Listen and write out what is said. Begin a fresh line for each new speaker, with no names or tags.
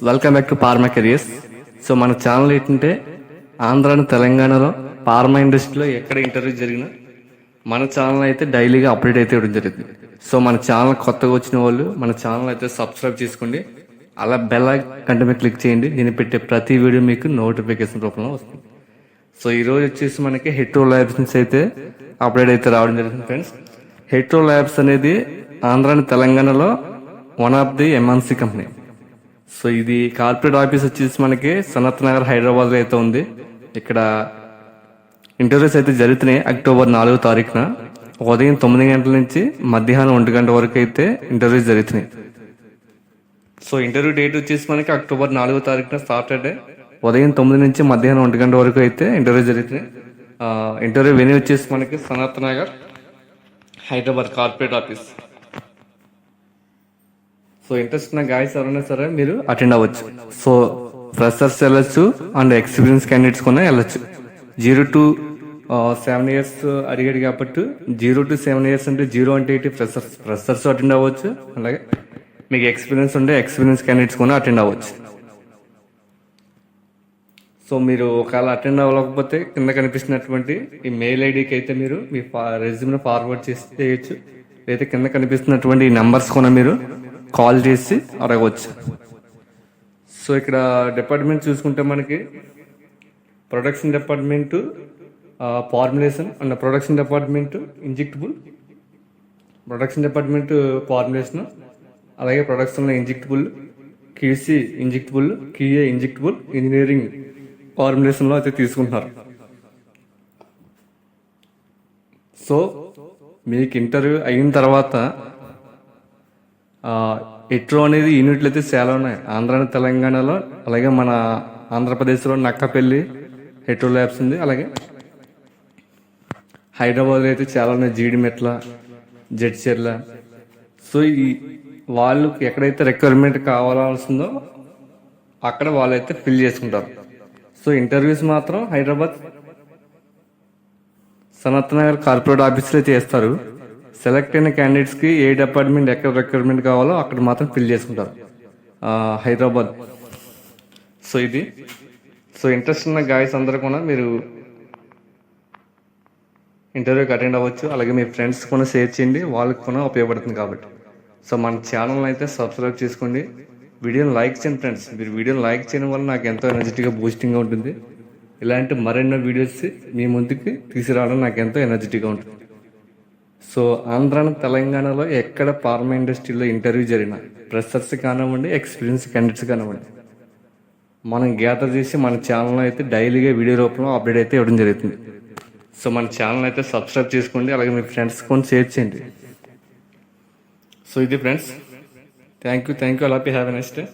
Welcome back to pharma careers. So మన channel ఏంటంటే ఆంధ్రాను తెలంగాణలో ఫార్మా ఇండస్ట్రీలో ఎక్కడ ఇంటర్వ్యూ జరిగినా మన ఛానల్ అయితే డైలీగా అప్డేట్ అయితే ఇవ్వడం జరుగుతుంది. సో మన ఛానల్ కొత్తగా వచ్చిన వాళ్ళు మన ఛానల్ అయితే సబ్స్క్రైబ్ చేసుకోండి, అలా బెల్ ఐకాన్ మీద క్లిక్ చేయండి. నేను పెట్టే ప్రతి వీడియో మీకు నోటిఫికేషన్ రూపంలో వస్తుంది. సో ఈరోజు వచ్చేసి మనకి హెట్రో ల్యాబ్స్ నుంచి అయితే అప్డేట్ అయితే రావడం జరుగుతుంది ఫ్రెండ్స్. హెట్రో ల్యాబ్స్ అనేది ఆంధ్రాని తెలంగాణలో one of the MNC company. So ఇది కార్పొరేట్ ఆఫీస్ వచ్చేసి మనకి సనత్ నగర్ హైదరాబాద్లో అయితే ఉంది. ఇక్కడ ఇంటర్వ్యూస్ అయితే జరుగుతున్నాయి. అక్టోబర్ 4వ తారీఖున ఉదయం 9 గంటల నుంచి మధ్యాహ్నం 1 గంట వరకు అయితే ఇంటర్వ్యూస్ జరుగుతున్నాయి. సో ఇంటర్వ్యూ డేట్ వచ్చేసి మనకి అక్టోబర్ 4వ తారీఖున సాటర్డే ఉదయం 9 నుంచి మధ్యాహ్నం 1 గంట వరకు అయితే ఇంటర్వ్యూ జరుగుతున్నాయి. ఇంటర్వ్యూ వెన్యూ వచ్చేసి మనకి Sanath Nagar Hyderabad corporate office. So interest ఉన్న గాయస్ ఎవరైనా సరే మీరు అటెండ్ అవ్వచ్చు. సో ఫ్రెషర్స్ వెళ్ళొచ్చు అండ్ ఎక్స్పీరియన్స్ క్యాండిడేట్స్ కూడా వెళ్ళొచ్చు. 0 to 7 years అడిగాడు కాబట్టి 0 to 7 years అంటే 0 అంటే ఏంటి, ఫ్రెషర్స్ అటెండ్ అవ్వచ్చు. అలాగే మీకు ఎక్స్పీరియన్స్ ఉంటే ఎక్స్పీరియన్స్ క్యాండిడేట్స్ కూడా అటెండ్ అవ్వచ్చు. సో మీరు ఒకవేళ అటెండ్ అవ్వలేకపోతే కింద కనిపిస్తున్నటువంటి ఈ మెయిల్ ఐడికి అయితే మీరు మీ రెజ్యూమ్ని ఫార్వర్డ్ చేసి చేయొచ్చు, లేదా కింద కనిపిస్తున్నటువంటి ఈ నెంబర్స్ కూడా మీరు కాల్ చేసి అడగవచ్చు. సో ఇక్కడ డిపార్ట్మెంట్ చూసుకుంటే మనకి production department, formulation and production department injectable, production department formulation, అలాగే ప్రొడక్షన్లో injectable, QC injectable, QA injectable, engineering ఫార్ములేషన్లో అయితే తీసుకుంటున్నారు. సో మీకు ఇంటర్వ్యూ అయిన తర్వాత హెట్రో అనేది యూనిట్లు అయితే చాలా ఉన్నాయి ఆంధ్ర తెలంగాణలో. అలాగే మన ఆంధ్రప్రదేశ్లో నక్కపల్లి హెట్రో ల్యాబ్స్ ఉంది. అలాగే హైదరాబాద్లో అయితే చాలా ఉన్నాయి, జీడిమెట్ల, జడ్చర్ల. సో ఈ వాళ్ళకి ఎక్కడైతే రిక్వైర్మెంట్ కావాల్సిందో అక్కడ వాళ్ళైతే ఫిల్ చేసుకుంటారు. సో ఇంటర్వ్యూస్ మాత్రం హైదరాబాద్ సనత్ నగర్ కార్పొరేట్ ఆఫీస్లో చేస్తారు. సెలెక్ట్ అయిన క్యాండిడేట్స్కి ఏ డిపార్ట్మెంట్ ఎక్కడ రిక్వైర్మెంట్ కావాలో అక్కడ మాత్రం ఫిల్ చేసుకుంటారు హైదరాబాద్. సో ఇది ఇంట్రెస్ట్ ఉన్న గాయస్ అందరూ కూడా మీరు ఇంటర్వ్యూకి అటెండ్ అవ్వచ్చు. అలాగే మీ ఫ్రెండ్స్ కూడా షేర్ చేయండి, వాళ్ళకి కూడా ఉపయోగపడుతుంది కాబట్టి. సో మన ఛానల్ని అయితే సబ్స్క్రైబ్ చేసుకోండి, వీడియోని లైక్ చేయండి ఫ్రెండ్స్. మీరు వీడియోని లైక్ చేయడం వల్ల నాకు ఎంతో ఎనర్జెటిక్గా బూస్టింగ్గా ఉంటుంది. ఇలాంటి మరెన్నో వీడియోస్ మీ ముందుకు తీసుకురావడం నాకు ఎంతో ఎనర్జెటిక్గా ఉంటుంది. సో ఆంధ్ర తెలంగాణలో ఎక్కడ ఫార్మా ఇండస్ట్రీలో ఇంటర్వ్యూ జరిగినా ఫ్రెషర్స్ కానివ్వండి, ఎక్స్పీరియన్స్ క్యాండిడేట్స్ కానివ్వండి, మనం గ్యాదర్ చేసి మన ఛానల్లో అయితే డైలీగా వీడియో రూపంలో అప్డేట్ అయితే ఇవ్వడం జరుగుతుంది. సో మన ఛానల్ అయితే సబ్స్క్రైబ్ చేసుకోండి, అలాగే మీ ఫ్రెండ్స్ కొన్ని షేర్ చేయండి. సో ఇది ఫ్రెండ్స్, థ్యాంక్ యూ. అలాగే హ్యావ్ ఎ నైస్ డే.